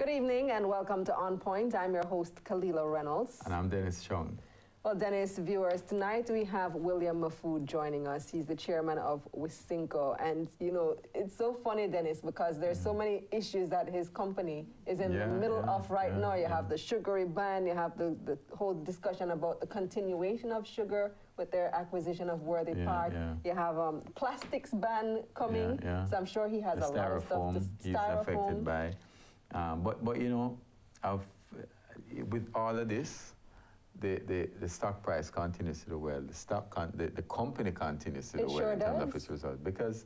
Good evening and welcome to On Point. I'm your host, Kalila Reynolds. And I'm Dennis Chung. Well, Dennis, viewers, tonight we have William Mahfood joining us. He's the chairman of Wisynco. And, you know, it's so funny, Dennis, because there's so many issues that his company is in the middle of right now. You have the sugary ban, you have the whole discussion about the continuation of sugar with their acquisition of Worthy Park. You have plastics ban coming. So I'm sure he has a lot of stuff to he's affected by. But you know, with all of this, the stock price continues to do well. The company continues to do well in terms of its results, because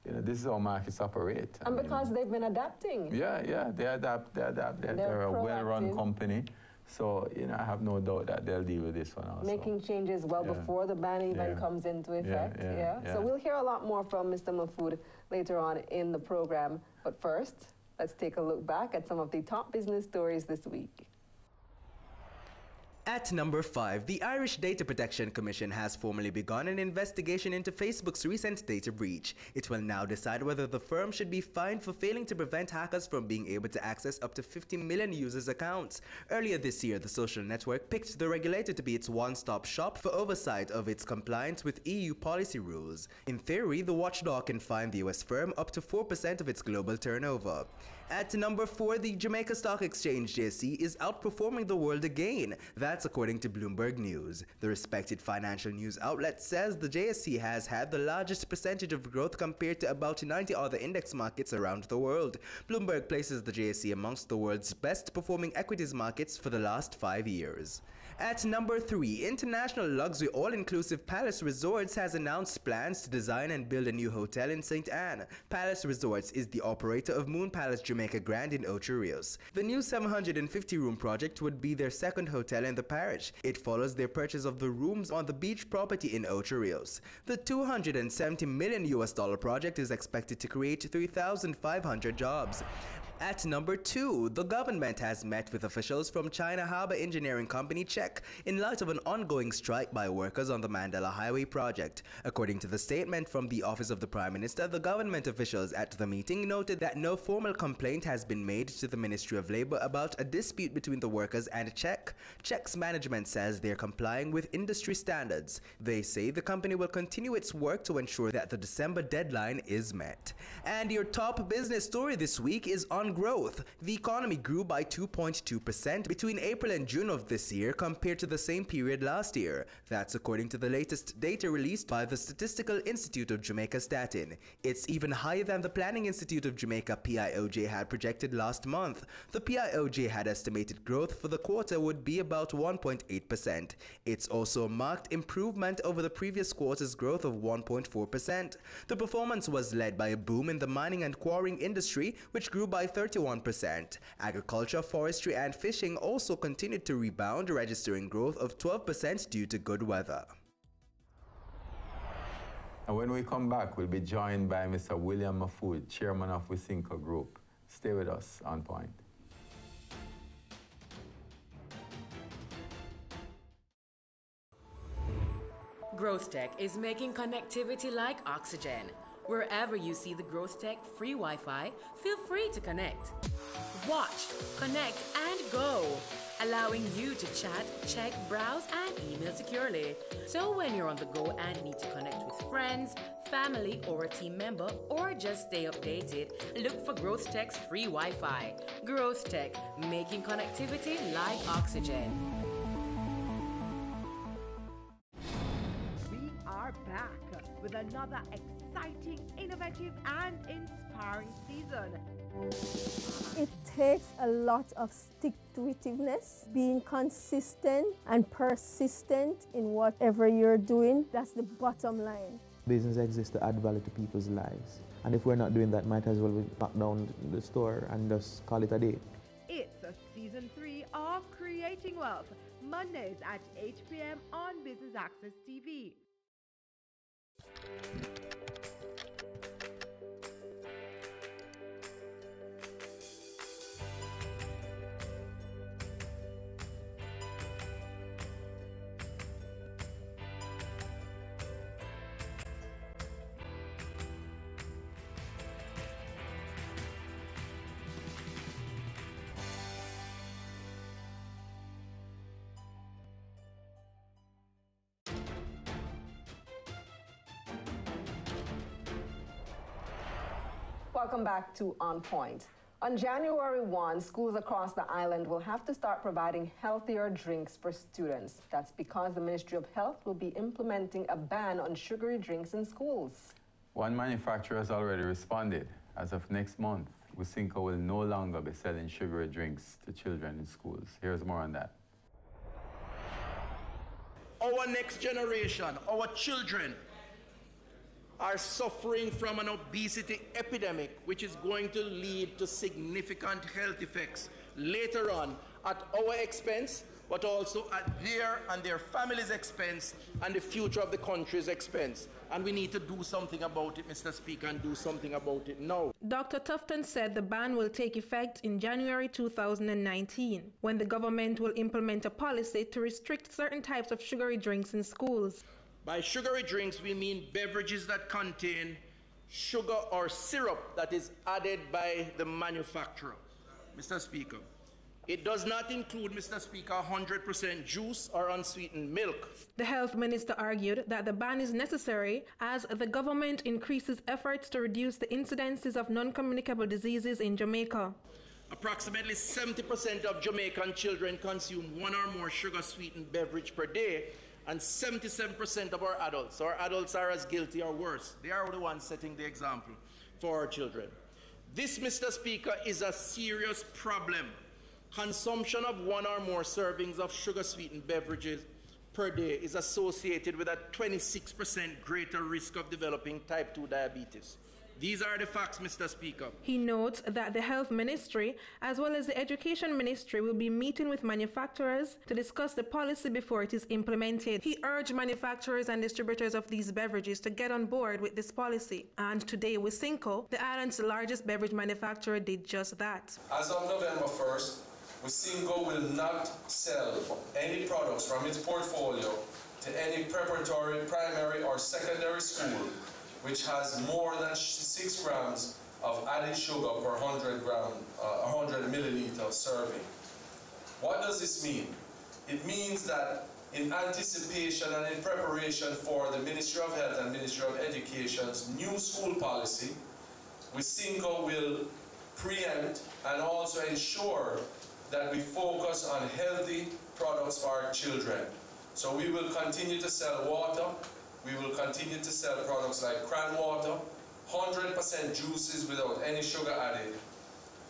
you know this is how markets operate. And because they've been adapting. They adapt. They're a well-run company. So, you know, I have no doubt that they'll deal with this one also. Making changes well before the ban even comes into effect. So we'll hear a lot more from Mr. Mahfood later on in the program. But first, let's take a look back at some of the top business stories this week. At number 5, the Irish Data Protection Commission has formally begun an investigation into Facebook's recent data breach. It will now decide whether the firm should be fined for failing to prevent hackers from being able to access up to 50 million users' accounts. Earlier this year, the social network picked the regulator to be its one-stop shop for oversight of its compliance with EU policy rules. In theory, the watchdog can fine the US firm up to 4% of its global turnover. At number 4, the Jamaica Stock Exchange JSE is outperforming the world again. That's according to Bloomberg News. The respected financial news outlet says the JSE has had the largest percentage of growth compared to about 90 other index markets around the world. Bloomberg places the JSE amongst the world's best performing equities markets for the last 5 years. At number 3, International Luxury All-Inclusive Palace Resorts has announced plans to design and build a new hotel in St. Anne. Palace Resorts is the operator of Moon Palace Jamaica Grand in Ocho Rios. The new 750-room project would be their second hotel in the parish. It follows their purchase of the rooms on the beach property in Ocho Rios. The $270 million project is expected to create 3,500 jobs. At number 2, the government has met with officials from China Harbour Engineering Company CHEC in light of an ongoing strike by workers on the Mandela Highway project. According to the statement from the Office of the Prime Minister, the government officials at the meeting noted that no formal complaint has been made to the Ministry of Labour about a dispute between the workers and CHEC. CHEC's management says they're complying with industry standards. They say the company will continue its work to ensure that the December deadline is met. And your top business story this week is on growth. The economy grew by 2.2% between April and June of this year compared to the same period last year. That's according to the latest data released by the Statistical Institute of Jamaica Statin. It's even higher than the Planning Institute of Jamaica PIOJ had projected last month. The PIOJ had estimated growth for the quarter would be about 1.8%. It's also a marked improvement over the previous quarter's growth of 1.4%. The performance was led by a boom in the mining and quarrying industry, which grew by 31%. Agriculture, forestry, and fishing also continued to rebound, registering growth of 12% due to good weather. And when we come back, we'll be joined by Mr. William Mahfood, chairman of Wisynco Group. Stay with us on Point. Growth Tech is making connectivity like oxygen. Wherever you see the Growth Tech free Wi-Fi, feel free to connect. Watch, connect, and go, allowing you to chat, check, browse, and email securely. So when you're on the go and need to connect with friends, family, or a team member, or just stay updated, look for Growth Tech's free Wi-Fi. Growth Tech, making connectivity like oxygen. We are back with another exciting, innovative, and inspiring season. It takes a lot of stick-to-itiveness, being consistent and persistent in whatever you're doing. That's the bottom line. Business exists to add value to people's lives. And if we're not doing that, might as well we lock down the store and just call it a day. It's a season 3 of Creating Wealth, Mondays at 8 p.m. on Business Access TV. Welcome back to On Point. On January 1, schools across the island will have to start providing healthier drinks for students. That's because the Ministry of Health will be implementing a ban on sugary drinks in schools. One manufacturer has already responded. As of next month, Wisynco will no longer be selling sugary drinks to children in schools. Here's more on that. Our next generation, our children, are suffering from an obesity epidemic, which is going to lead to significant health effects later on at our expense, but also at their and their families' expense and the future of the country's expense. And we need to do something about it, Mr. Speaker, and do something about it now. Dr. Tufton said the ban will take effect in January 2019, when the government will implement a policy to restrict certain types of sugary drinks in schools. By sugary drinks, we mean beverages that contain sugar or syrup that is added by the manufacturer, Mr. Speaker. It does not include, Mr. Speaker, 100% juice or unsweetened milk. The health minister argued that the ban is necessary as the government increases efforts to reduce the incidences of non-communicable diseases in Jamaica. Approximately 70% of Jamaican children consume one or more sugar-sweetened beverage per day, and 77% of our adults are as guilty or worse. They are the ones setting the example for our children. This, Mr. Speaker, is a serious problem. Consumption of one or more servings of sugar-sweetened beverages per day is associated with a 26% greater risk of developing type 2 diabetes. These are the facts, Mr. Speaker. He notes that the Health Ministry, as well as the Education Ministry, will be meeting with manufacturers to discuss the policy before it is implemented. He urged manufacturers and distributors of these beverages to get on board with this policy. And today, Wisynco, the island's largest beverage manufacturer, did just that. As of November 1st, Wisynco will not sell any products from its portfolio to any preparatory, primary, or secondary school which has more than 6 grams of added sugar per 100 milliliter serving. What does this mean? It means that in anticipation and in preparation for the Ministry of Health and Ministry of Education's new school policy, Wisynco will preempt and also ensure that we focus on healthy products for our children. So we will continue to sell water. We will continue to sell products like cran water, 100% juices without any sugar added,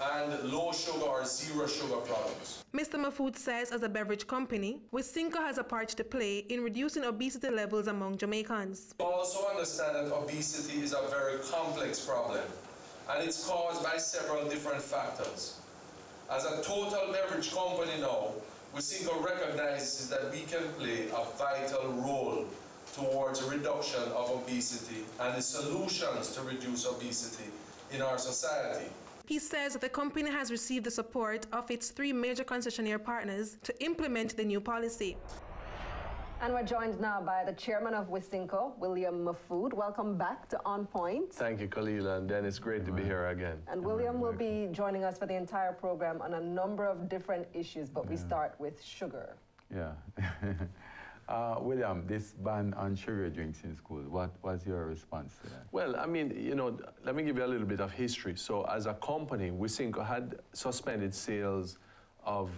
and low sugar or zero sugar products. Mr. Mahfood says as a beverage company, Wisynco has a part to play in reducing obesity levels among Jamaicans. We also understand that obesity is a very complex problem, and it's caused by several different factors. As a total beverage company now, Wisynco recognizes that we can play a vital role towards a reduction of obesity and the solutions to reduce obesity in our society. He says the company has received the support of its 3 major concessionaire partners to implement the new policy. And we're joined now by the chairman of Wisynco, William Mahfood. Welcome back to On Point. Thank you, Khalila, and Dennis. Great to be here again. And William will be joining us for the entire program on a number of different issues, but we start with sugar. Yeah. William, this ban on sugar drinks in school, what's your response to that? Well, I mean, you know, let me give you a little bit of history. So as a company, Wisynco had suspended sales of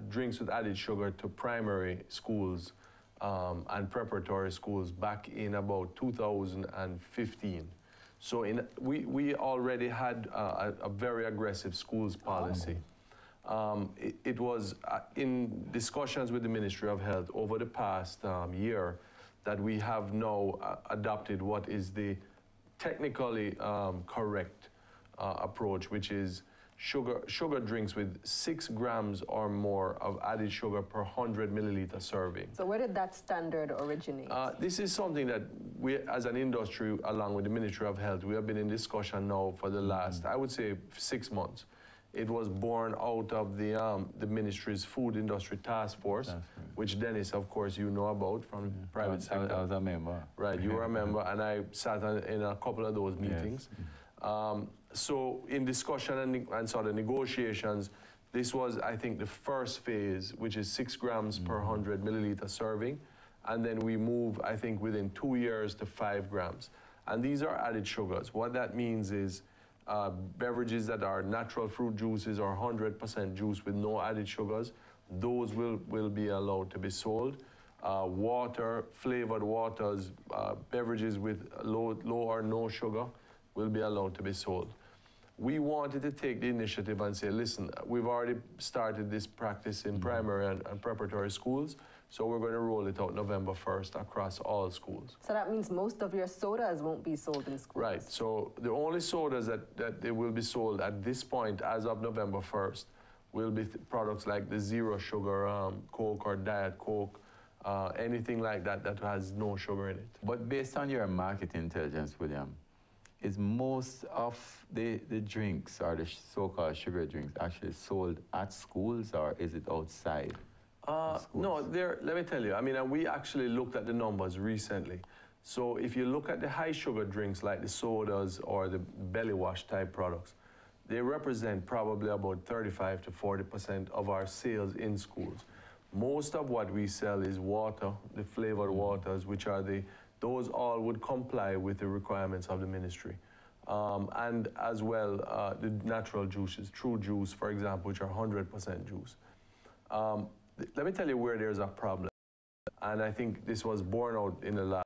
drinks with added sugar to primary schools and preparatory schools back in about 2015. So we already had a very aggressive schools policy. It was in discussions with the Ministry of Health over the past year that we have now adopted what is the technically correct approach, which is sugar drinks with 6 grams or more of added sugar per 100 milliliter serving. So where did that standard originate? This is something that we, as an industry, along with the Ministry of Health, we have been in discussion now for the last, I would say, 6 months. It was born out of the ministry's food industry task force, which Dennis, of course, you know about from the private sector. I was a member. Right, you were a member, and I sat in a couple of those meetings. Yes. So in discussion and sort of negotiations, this was, I think, the first phase, which is 6 grams per 100 milliliter serving. And then we move, I think, within 2 years to 5 grams. And these are added sugars. What that means is beverages that are natural fruit juices or 100% juice with no added sugars, those will be allowed to be sold. Water, flavored waters, beverages with low or no sugar will be allowed to be sold. We wanted to take the initiative and say, listen, we've already started this practice in primary and preparatory schools, so we're going to roll it out November 1st across all schools. So that means most of your sodas won't be sold in schools? Right. So the only sodas that they will be sold at this point, as of November 1st, will be products like the zero sugar Coke or Diet Coke, anything like that that has no sugar in it. But based on your market intelligence, William, is most of the drinks or the so-called sugar drinks actually sold at schools, or is it outside? No, let me tell you, I mean, we actually looked at the numbers recently. So if you look at the high sugar drinks like the sodas or the belly wash type products, they represent probably about 35 to 40% of our sales in schools. Most of what we sell is water, the flavored waters, which are those all would comply with the requirements of the ministry. And as well, the natural juices, True Juice, for example, which are 100% juice. Let me tell you where there's a problem. And I think this was borne out in the last